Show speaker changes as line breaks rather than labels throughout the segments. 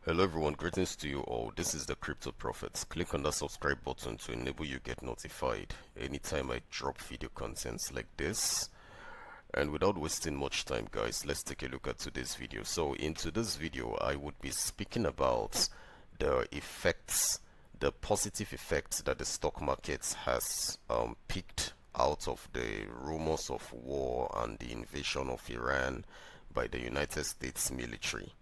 Hello everyone, greetings to you all. This is the Crypto Prophets. Click on the subscribe button to enable you get notified anytime I drop video contents like this. And without wasting much time guys, let's take a look at today's video. So in today's video, I would be speaking about the effects, the positive effects that the stock market has picked out of the rumors of war and the invasion of Iran by the United States military.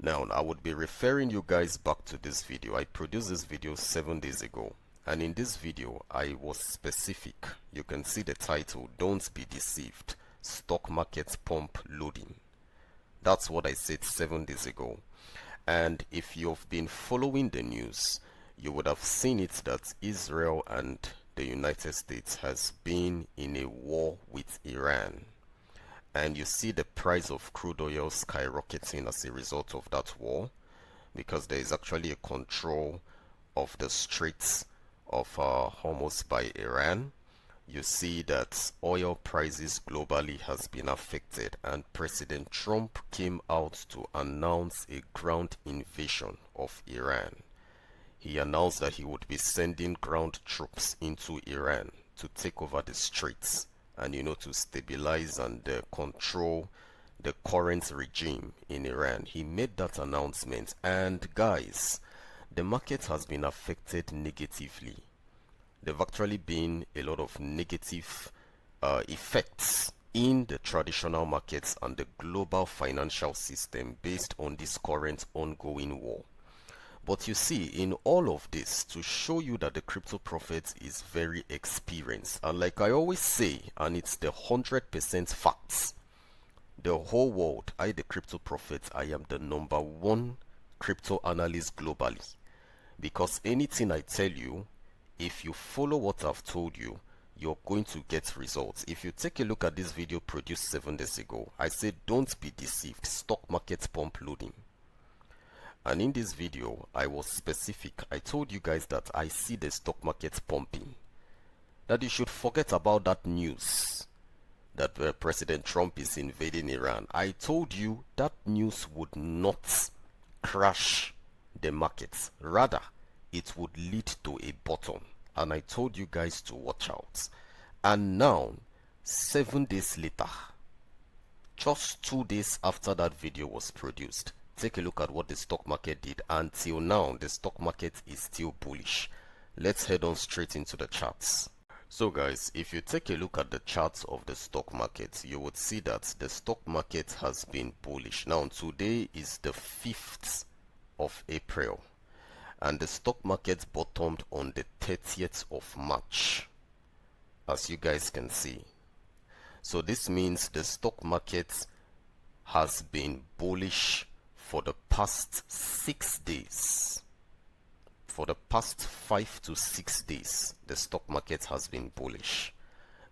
Now, I would be referring you guys back to this video. I produced this video 7 days ago. And in this video, I was specific. You can see the title, Don't Be Deceived. Stock Market Pump Loading. That's what I said 7 days ago. And if you've been following the news, you would have seen it that Israel and the United States has been in a war with Iran. And you see the price of crude oil skyrocketing as a result of that war, because there is actually a control of the Straits of Hormuz by Iran. You see that oil prices globally has been affected, and President Trump came out to announce a ground invasion of Iran. He announced that he would be sending ground troops into Iran to take over the Straits and to stabilize and control the current regime in Iran. He made that announcement, and guys, the market has been affected negatively. There have actually been a lot of negative effects in the traditional markets and the global financial system based on this current ongoing war. But you see, in all of this, to show you that the Crypto Prophet is very experienced, and like I always say, and it's the 100% facts, the whole world, the Crypto Prophet, I am the #1 crypto analyst globally. Because anything I tell you, if you follow what I've told you, you're going to get results. If you take a look at this video produced 7 days ago, I said don't be deceived, stock market pump loading. And in this video, I was specific. I told you guys that I see the stock market pumping. That you should forget about that news that President Trump is invading Iran. I told you that news would not crash the markets. Rather, it would lead to a bottom. And I told you guys to watch out. And now, 7 days later, just 2 days after that video was produced, take a look at what the stock market did. Until now, the stock market is still bullish. Let's head on straight into the charts. So guys, if you take a look at the charts of the stock market, you would see that the stock market has been bullish. Now today is the 5th of April, and the stock market bottomed on the 30th of March, as you guys can see. So this means the stock market has been bullish for the past 6 days. For the past 5 to 6 days, the stock market has been bullish.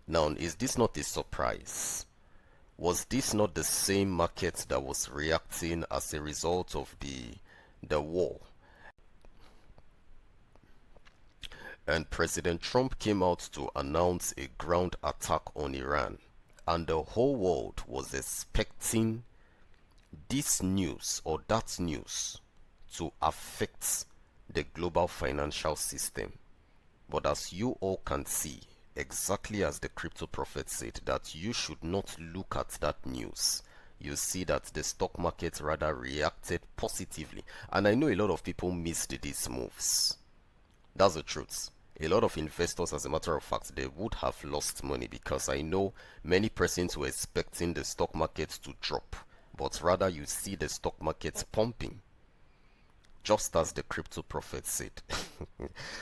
Now, is this not a surprise? Was this not the same market that was reacting as a result of the war? And President Trump came out to announce a ground attack on Iran, and the whole world was expecting this news or that news to affect the global financial system. But as you all can see, exactly as the Crypto Prophet said, that you should not look at that news. You see that the stock market rather reacted positively. And I know a lot of people missed these moves. That's the truth. A lot of investors, as a matter of fact, they would have lost money, because I know many persons were expecting the stock market to drop. But rather you see the stock market pumping, just as the Crypto Prophet said.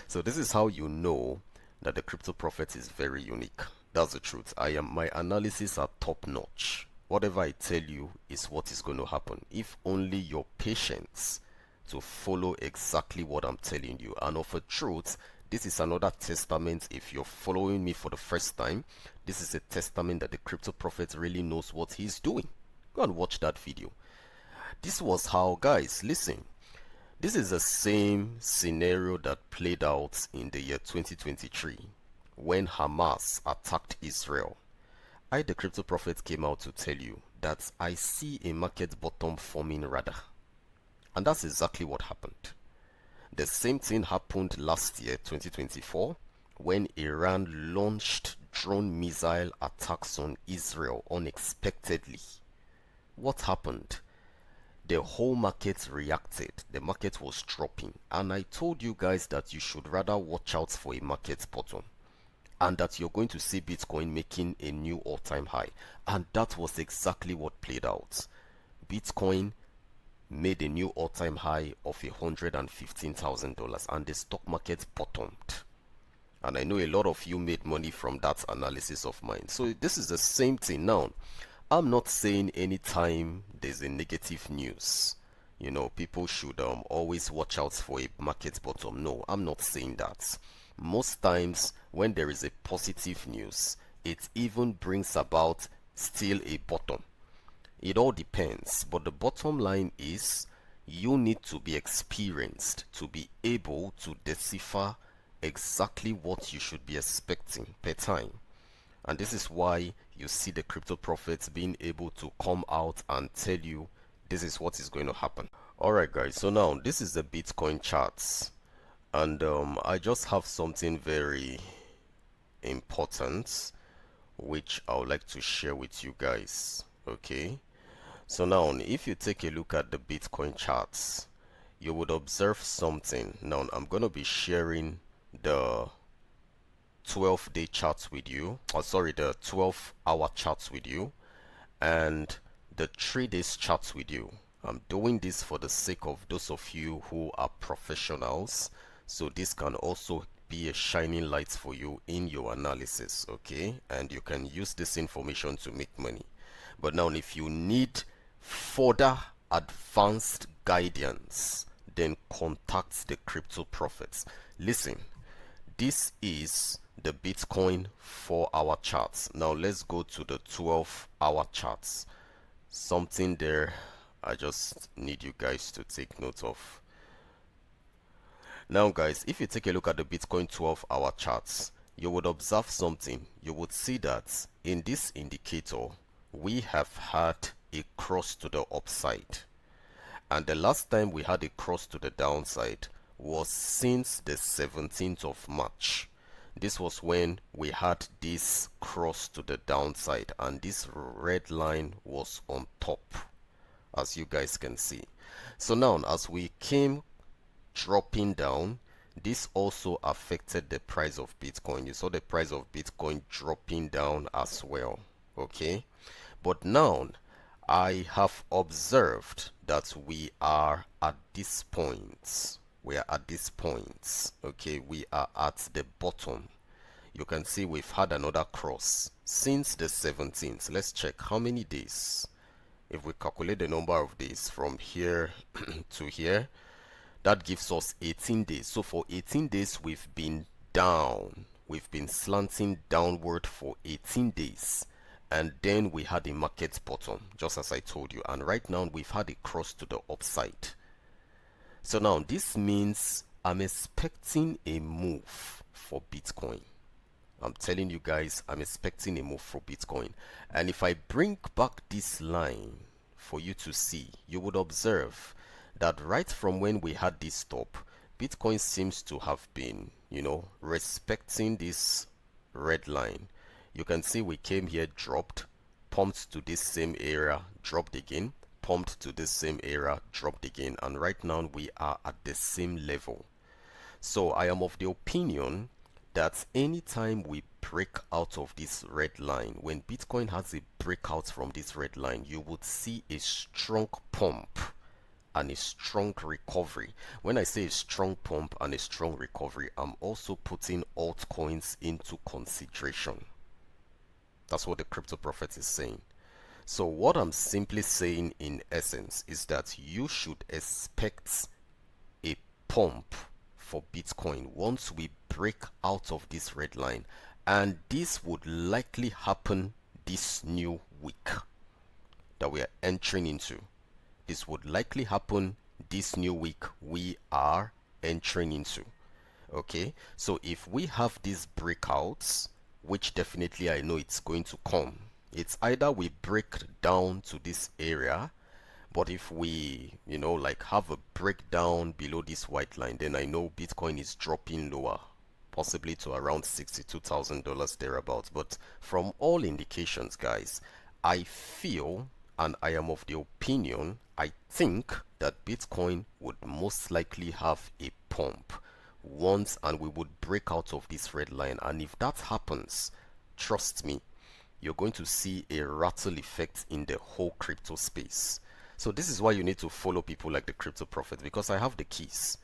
So this is how you know that the Crypto Prophet is very unique. That's the truth. My analysis are top notch. Whatever I tell you is what is going to happen, if only your patience to follow exactly what I'm telling you. And of a truth, this is another testament. If you're following me for the first time, this is a testament that the Crypto Prophet really knows what he's doing. Go and watch that video. This was how, guys, listen, this is the same scenario that played out in the year 2023 when Hamas attacked Israel. The Crypto Prophet, came out to tell you that I see a market bottom forming rather. And that's exactly what happened. The same thing happened last year, 2024, when Iran launched drone missile attacks on Israel unexpectedly. What happened? The whole market reacted. The market was dropping. And I told you guys that you should rather watch out for a market bottom, and that you're going to see Bitcoin making a new all-time high. And that was exactly what played out. Bitcoin made a new all-time high of $115,000 and the stock market bottomed. And I know a lot of you made money from that analysis of mine. So this is the same thing now. I'm not saying anytime there's a negative news, people should always watch out for a market bottom. No, I'm not saying that. Most times when there is a positive news, it even brings about still a bottom. It all depends, but the bottom line is you need to be experienced to be able to decipher exactly what you should be expecting per time. And this is why you see the crypto prophets being able to come out and tell you this is what is going to happen. Alright guys, so now this is the Bitcoin charts, and I just have something very important which I would like to share with you guys. Okay, so now if you take a look at the Bitcoin charts, you would observe something. Now I'm going to be sharing the 12-day charts with you, or sorry, the 12-hour charts with you, and the 3 days charts with you. I'm doing this for the sake of those of you who are professionals, so this can also be a shining light for you in your analysis, okay? And you can use this information to make money. But now if you need further advanced guidance, then contact the crypto prophets. Listen, this is the Bitcoin 4-hour charts. Now let's go to the 12-hour charts. Something there I just need you guys to take note of. Now guys, if you take a look at the Bitcoin 12-hour charts, you would observe something. You would see that in this indicator we have had a cross to the upside, and the last time we had a cross to the downside was since the 17th of March. This was when we had this cross to the downside, and this red line was on top, as you guys can see. So now as we came dropping down, this also affected the price of Bitcoin. You saw the price of Bitcoin dropping down as well. Okay, but now I have observed that we are at this point. Okay, we are at the bottom. You can see we've had another cross since the 17th. Let's check how many days. If we calculate the number of days from here to here, that gives us 18 days. So for 18 days we've been down, we've been slanting downward for 18 days, and then we had a market bottom, just as I told you, and right now we've had a cross to the upside. So now this means I'm expecting a move for Bitcoin. I'm telling you guys, I'm expecting a move for Bitcoin. And if I bring back this line for you to see, you would observe that right from when we had this top, Bitcoin seems to have been, respecting this red line. You can see we came here, dropped, pumped to this same area, dropped again, pumped to this same area, dropped again, and right now we are at the same level. So I am of the opinion that anytime we break out of this red line, when Bitcoin has a breakout from this red line, you would see a strong pump and a strong recovery. When I say a strong pump and a strong recovery, I'm also putting altcoins into consideration. That's what the crypto prophet is saying. So what I'm simply saying in essence is that you should expect a pump for Bitcoin once we break out of this red line, and this would likely happen this new week that we are entering into. This would likely happen this new week we are entering into. Okay, so if we have these breakouts, which definitely I know it's going to come, it's either we break down to this area, But if we, like have a breakdown below this white line, then I know Bitcoin is dropping lower, possibly to around $62,000 thereabouts. But from all indications, guys, I feel and I am of the opinion, I think that Bitcoin would most likely have a pump once, and we would break out of this red line. And if that happens, trust me, you're going to see a rattle effect in the whole crypto space. So this is why you need to follow people like the Crypto Prophet, because I have the keys.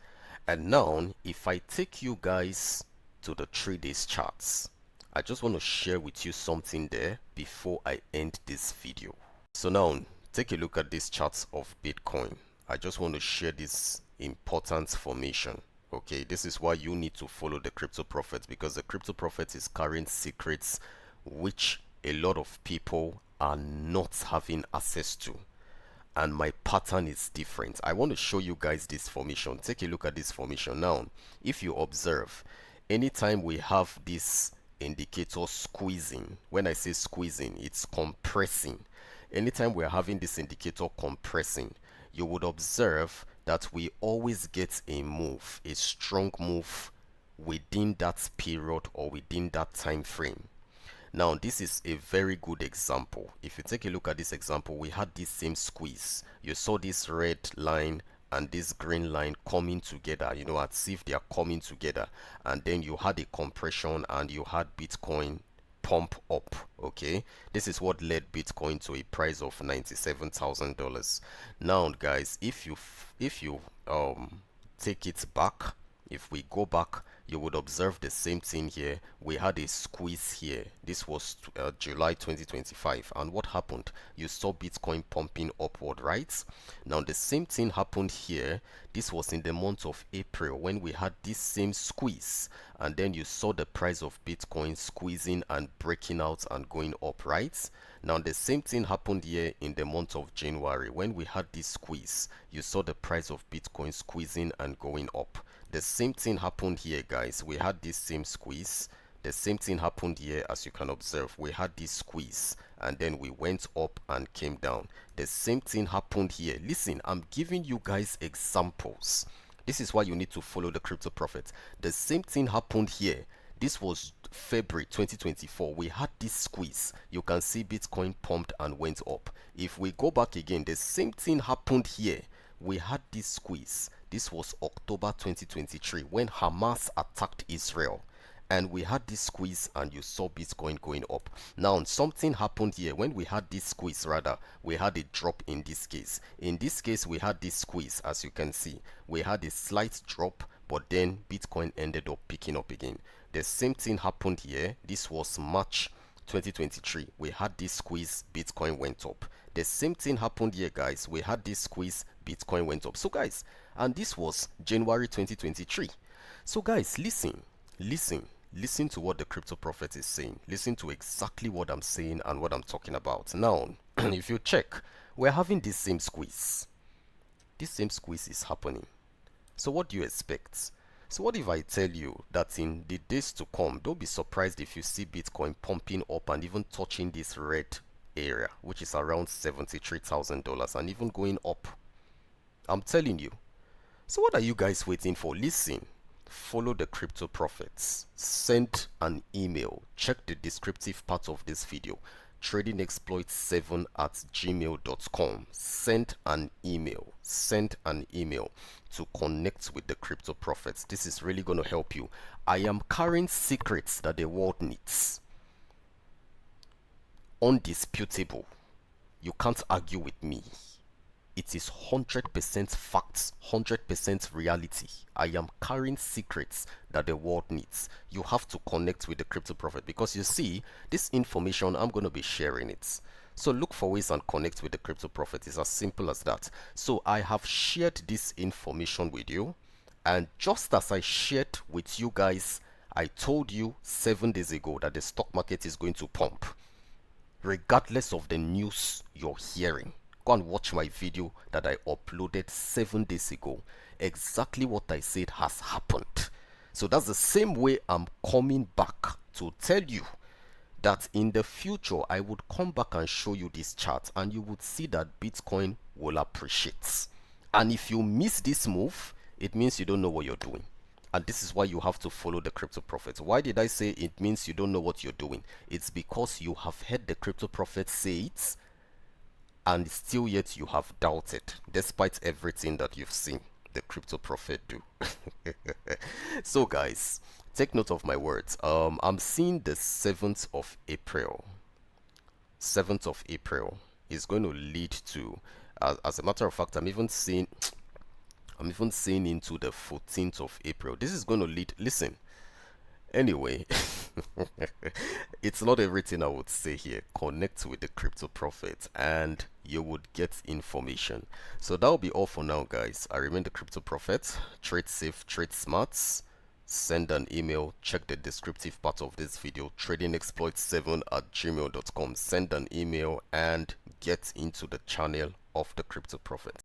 And now, if I take you guys to the 3 days charts, I just want to share with you something there before I end this video. So now, take a look at these charts of Bitcoin. I just want to share this important formation. Okay, this is why you need to follow the Crypto Prophet, because the Crypto Prophet is carrying secrets which a lot of people are not having access to, and my pattern is different. I want to show you guys this formation. Take a look at this formation. Now, if you observe, anytime we have this indicator squeezing, when I say squeezing, it's compressing. Anytime we're having this indicator compressing, you would observe that we always get a move, a strong move within that period or within that time frame. Now, this is a very good example. If you take a look at this example, we had this same squeeze. You saw this red line and this green line coming together, as if they are coming together. And then you had a compression and you had Bitcoin pump up. Okay, this is what led Bitcoin to a price of $97,000. Now, guys, if you take it back, if we go back, you would observe the same thing here. We had a squeeze here. This was July 2025, and what happened? You saw Bitcoin pumping upward, right? Now the same thing happened here. This was in the month of April when we had this same squeeze, and then you saw the price of Bitcoin squeezing and breaking out and going up, right? Now the same thing happened here in the month of January when we had this squeeze. You saw the price of Bitcoin squeezing and going up. The same thing happened here, guys. We had this same squeeze. The same thing happened here. As you can observe, we had this squeeze and then we went up and came down. The same thing happened here. Listen, I'm giving you guys examples. This is why you need to follow the Crypto Prophet. The same thing happened here. This was February 2024. We had this squeeze. You can see Bitcoin pumped and went up. If we go back again, the same thing happened here. We had this squeeze. This was October 2023 when Hamas attacked Israel, and we had this squeeze and you saw Bitcoin going up. Now something happened here. When we had this squeeze, rather, we had a drop. In this case, we had this squeeze. As you can see, we had a slight drop, but then Bitcoin ended up picking up again. The same thing happened here. This was March 2023. We had this squeeze, Bitcoin went up. The same thing happened here, guys. We had this squeeze, Bitcoin went up. So guys, and this was January 2023. So guys, listen to what the Crypto Prophet is saying. Listen to exactly what I'm saying and what I'm talking about. Now, if you check, we're having this same squeeze. This same squeeze is happening. So what do you expect? So what if I tell you that in the days to come, don't be surprised if you see Bitcoin pumping up and even touching this red area, which is around $73,000, and even going up. I'm telling you. So what are you guys waiting for? Listen, follow the Crypto Prophets. Send an email. Check the descriptive part of this video. tradingexploits7@gmail.com. Send an email. Send an email to connect with the Crypto Prophets. This is really going to help you. I am carrying secrets that the world needs. Undisputable. You can't argue with me. It is 100% facts, 100% reality. I am carrying secrets that the world needs. You have to connect with the Crypto Prophet, because you see, this information, I'm going to be sharing it. So look for ways and connect with the Crypto Prophet. It's as simple as that. So I have shared this information with you. And just as I shared with you guys, I told you 7 days ago that the stock market is going to pump, regardless of the news you're hearing. Go and watch my video that I uploaded 7 days ago. Exactly what I said has happened. So that's the same way I'm coming back to tell you that in the future I would come back and show you this chart, and you would see that Bitcoin will appreciate. And if you miss this move, it means you don't know what you're doing. And this is why you have to follow the crypto prophets. Why did I say it means you don't know what you're doing? It's because you have heard the crypto prophets say it, and still yet you have doubted, despite everything that you've seen the crypto prophet do. So guys, take note of my words. I'm seeing the 7th of April. 7th of April is going to lead to, as a matter of fact, I'm even seeing into the 14th of April. This is going to lead, listen, anyway, it's not everything I would say here. Connect with the crypto prophet and you would get information. So that'll be all for now, guys. I remain the crypto prophet. Trade safe, trade smart. Send an email, check the descriptive part of this video, tradingexploit7@gmail.com. Send an email and get into the channel of the crypto prophet.